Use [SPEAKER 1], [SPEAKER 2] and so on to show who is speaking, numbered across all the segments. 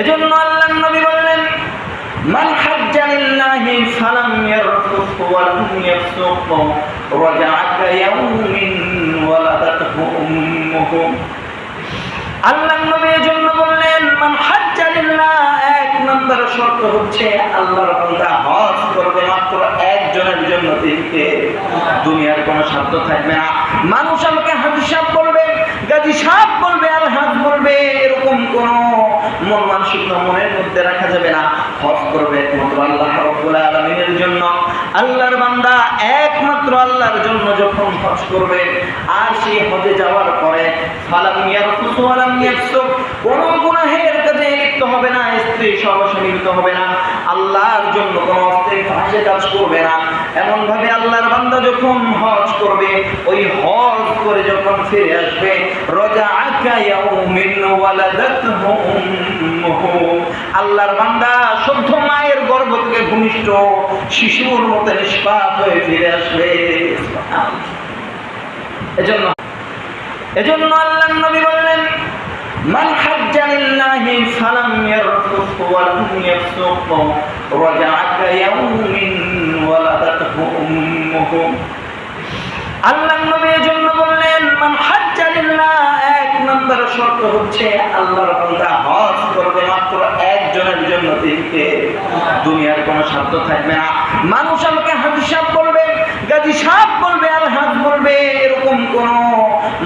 [SPEAKER 1] এজন্য আল্লাহর নবী বললেন, মান হাজ্জা লিল্লাহি ফালাম ইয়ারফুস ওয়া লাম ইয়াফসুক রাজাআ কায়াউমিন ওয়ালাদাতহু উম্মুহু। আল্লাহর নবী এজন্য বললেন, মান হাজ্জা লিল্লাহ, এক নম্বর শর্ত হচ্ছে আল্লাহর বান্দা হজ করবে মাত্র একজনের জন্য, তিনকে দুনিয়ার কোনো শব্দ থাকবে না। মানুষ আমাকে হাজি সাহেব বলবে, গাজী সাহেব বলবে, আর হাজ বলবে, এরকম কোন মন মানসিকতা মনের মধ্যে রাখা যাবে না। হজ করবে একমাত্র আল্লাহ রাব্বুল আলামিনের জন্য। আল্লাহর বান্দা একমাত্র আল্লাহর জন্য যখন হজ করবে, আর সেই হজে যাওয়ার পরে ফালাম ইয়ারফুস ওয়া লাম ইয়াফসুক, কোন গুনাহের কাজে লিপ্ত হবে না, স্ত্রী সহবাসে লিপ্ত হবে না, আল্লাহর জন্য কোন অস্ত্রে ফাঁসে কাজ করবে না। এমন ভাবে আল্লাহর বান্দা যখন হজ করবে, ওই হজ করে যখন ফিরে আসবে, রাজাআ কায়াউমিন ওয়ালাদাতহু উম্মুহু, আল্লাহর বান্দা শুদ্ধ মায়ের গর্ভ থেকে ভূমিষ্ঠ শিশুর মতো নিষ্পাপ হয়ে ফিরে আসবে। এজন্য আল্লাহর নবী বললেন, মান হাজ্জা লিল্লাহি ফালাম ইয়ারফুস ওয়া লাম ইয়াফসুক রাজাআ কায়াউমিন ওয়ালাদাতহু উম্মুহু। আল্লাহর নবী এজন্য বললেন, মান হাজ্জা লিল্লাহ, এক নম্বর শর্ত হচ্ছে আল্লাহর বান্দা হজ করবে মাত্র একজনের জন্য, তিনকে দুনিয়ার কোনো শব্দ থাকবে না। মানুষ আমাকে হাজি সাহেব বলবে, গাজী সাহেব বলবে, আর হাজ বলবে, এরকম কোন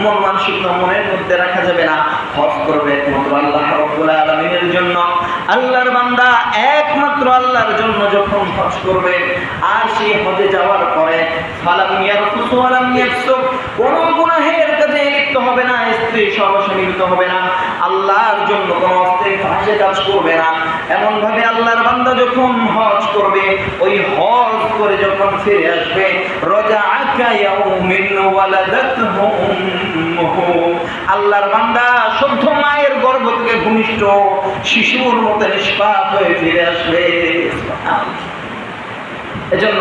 [SPEAKER 1] মন মানসিকতা মনের মধ্যে রাখা যাবে না। হজ করবে একমাত্র আল্লাহ রাব্বুল আলামিনের জন্য। আল্লাহর বান্দা একমাত্র আল্লাহর জন্য যখন হজ করবে, আর সেই হজে যাওয়ার পরে ফালাম ইয়ারফুস ওয়া লাম ইয়াফসুক, কোন গুনাহের কাজে লিপ্ত হবে না, স্ত্রী সহবাসে লিপ্ত হবে না, আল্লাহর জন্য কোন অস্ত্রে ফাঁসে কাজ করবে না। এমন ভাবে আল্লাহর বান্দা যখন হজ করবে, ওই হজ করে যখন ফিরে আসবে, রাজাআ কায়াউমিন ওয়ালাদাতহু উম্মুহু, আল্লাহর বান্দা শুদ্ধ মায়ের গর্ভ থেকে ভূমিষ্ঠ শিশুর মতো নিষ্পাপ হয়ে ফিরে আসবে। এজন্য